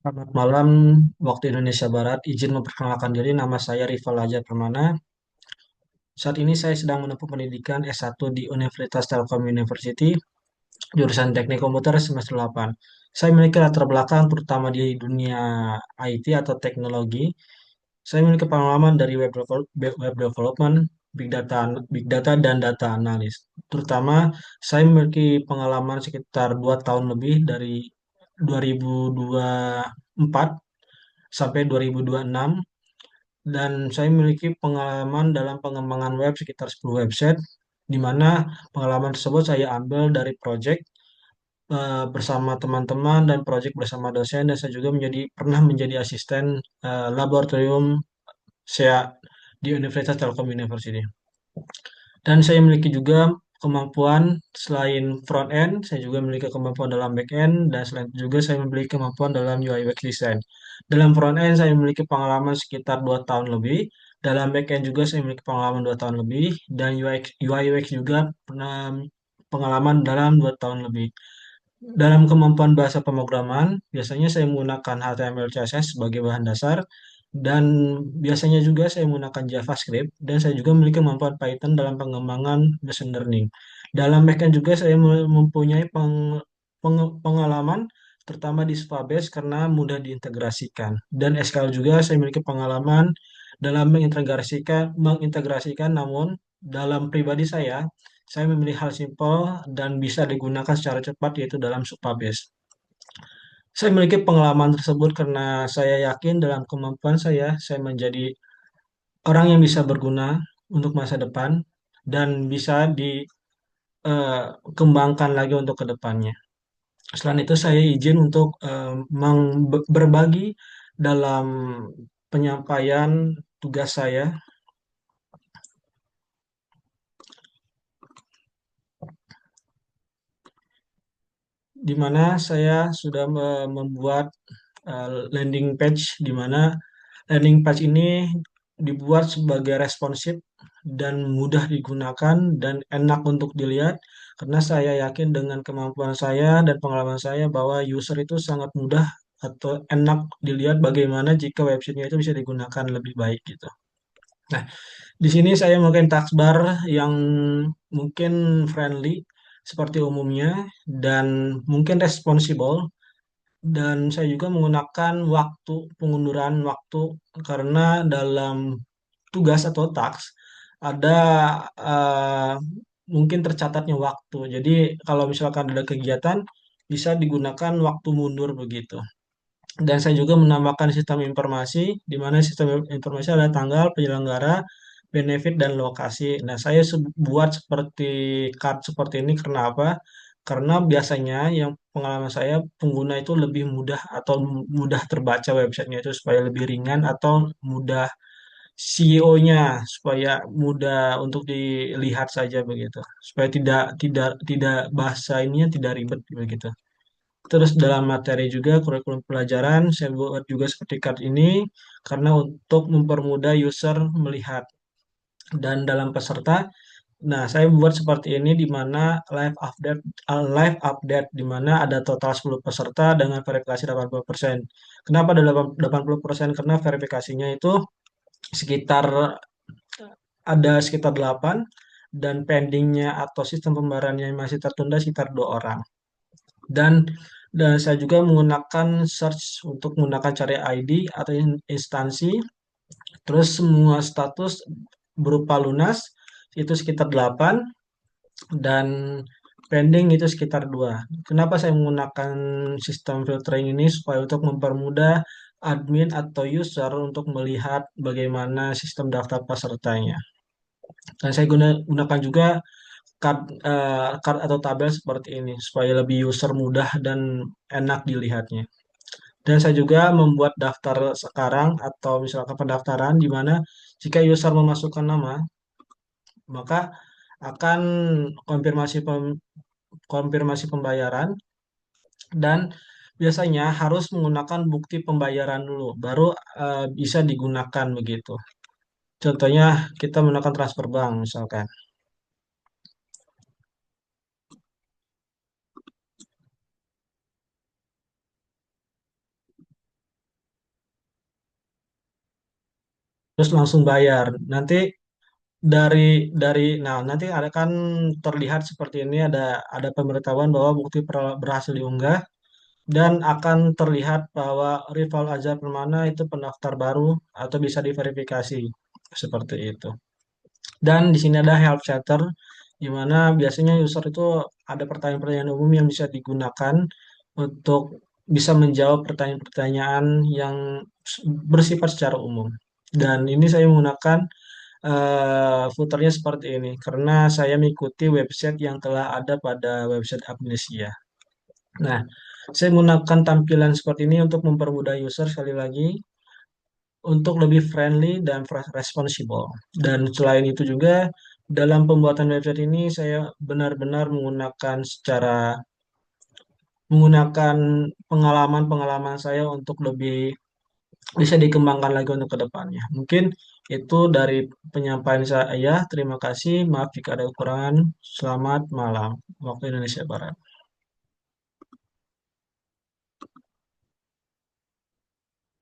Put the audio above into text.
Selamat malam waktu Indonesia Barat. Izin memperkenalkan diri, nama saya Rival Aja Permana. Saat ini saya sedang menempuh pendidikan S1 di Universitas Telkom University, jurusan Teknik Komputer semester 8. Saya memiliki latar belakang terutama di dunia IT atau teknologi. Saya memiliki pengalaman dari web development, big data dan data analis. Terutama saya memiliki pengalaman sekitar 2 tahun lebih dari 2024 sampai 2026 dan saya memiliki pengalaman dalam pengembangan web sekitar 10 website di mana pengalaman tersebut saya ambil dari project bersama teman-teman dan project bersama dosen dan saya juga pernah menjadi asisten laboratorium SEA di Universitas Telkom University. Dan saya memiliki juga kemampuan selain front end, saya juga memiliki kemampuan dalam back end, dan selain itu juga saya memiliki kemampuan dalam UI UX design. Dalam front end saya memiliki pengalaman sekitar 2 tahun lebih, dalam back end juga saya memiliki pengalaman 2 tahun lebih, dan UI UX juga pernah pengalaman dalam 2 tahun lebih. Dalam kemampuan bahasa pemrograman, biasanya saya menggunakan HTML, CSS sebagai bahan dasar, dan biasanya juga saya menggunakan JavaScript, dan saya juga memiliki kemampuan Python dalam pengembangan machine learning. Dalam backend juga saya mempunyai pengalaman, terutama di Supabase karena mudah diintegrasikan. Dan SQL juga saya memiliki pengalaman dalam mengintegrasikan, namun dalam pribadi saya memilih hal simpel dan bisa digunakan secara cepat yaitu dalam Supabase. Saya memiliki pengalaman tersebut karena saya yakin dalam kemampuan saya menjadi orang yang bisa berguna untuk masa depan dan bisa dikembangkan lagi untuk ke depannya. Selain itu saya izin untuk berbagi dalam penyampaian tugas saya di mana saya sudah membuat landing page di mana landing page ini dibuat sebagai responsif dan mudah digunakan dan enak untuk dilihat karena saya yakin dengan kemampuan saya dan pengalaman saya bahwa user itu sangat mudah atau enak dilihat bagaimana jika websitenya itu bisa digunakan lebih baik gitu. Nah, di sini saya mungkin taskbar yang mungkin friendly seperti umumnya dan mungkin responsibel dan saya juga menggunakan pengunduran waktu karena dalam tugas atau task ada eh, mungkin tercatatnya waktu. Jadi kalau misalkan ada kegiatan bisa digunakan waktu mundur begitu. Dan saya juga menambahkan sistem informasi di mana sistem informasi adalah tanggal, penyelenggara, benefit dan lokasi. Nah, saya buat seperti card seperti ini karena apa? Karena biasanya yang pengalaman saya pengguna itu lebih mudah atau mudah terbaca websitenya itu supaya lebih ringan atau mudah CEO-nya supaya mudah untuk dilihat saja begitu. Supaya tidak tidak tidak bahasa ininya tidak ribet begitu. Terus dalam materi juga kurikulum pelajaran saya buat juga seperti card ini karena untuk mempermudah user melihat dan dalam peserta. Nah, saya buat seperti ini di mana live update di mana ada total 10 peserta dengan verifikasi 80%. Kenapa ada 80%? Karena verifikasinya itu sekitar sekitar 8 dan pendingnya atau sistem pembayarannya yang masih tertunda sekitar 2 orang. Dan dan saya juga menggunakan search untuk menggunakan cari ID atau instansi. Terus semua status berupa lunas itu sekitar 8 dan pending itu sekitar 2. Kenapa saya menggunakan sistem filtering ini supaya untuk mempermudah admin atau user untuk melihat bagaimana sistem daftar pesertanya. Dan saya gunakan juga card atau tabel seperti ini supaya lebih user mudah dan enak dilihatnya. Dan saya juga membuat daftar sekarang atau misalkan pendaftaran di mana jika user memasukkan nama, maka akan konfirmasi konfirmasi pembayaran dan biasanya harus menggunakan bukti pembayaran dulu baru bisa digunakan begitu. Contohnya kita menggunakan transfer bank misalkan. terus langsung bayar. Nanti nah nanti ada kan terlihat seperti ini, ada pemberitahuan bahwa bukti berhasil diunggah dan akan terlihat bahwa rival Azhar Permana itu pendaftar baru atau bisa diverifikasi seperti itu. Dan di sini ada help center di mana biasanya user itu ada pertanyaan-pertanyaan umum yang bisa digunakan untuk bisa menjawab pertanyaan-pertanyaan yang bersifat secara umum. Dan ini saya menggunakan footernya seperti ini karena saya mengikuti website yang telah ada pada website Amnesia. Nah, saya menggunakan tampilan seperti ini untuk mempermudah user sekali lagi untuk lebih friendly dan responsible. Dan selain itu juga dalam pembuatan website ini saya benar-benar menggunakan pengalaman-pengalaman saya untuk lebih bisa dikembangkan lagi untuk ke depannya. Mungkin itu dari penyampaian saya. Terima kasih. Maaf jika ada kekurangan. Selamat malam waktu Indonesia Barat.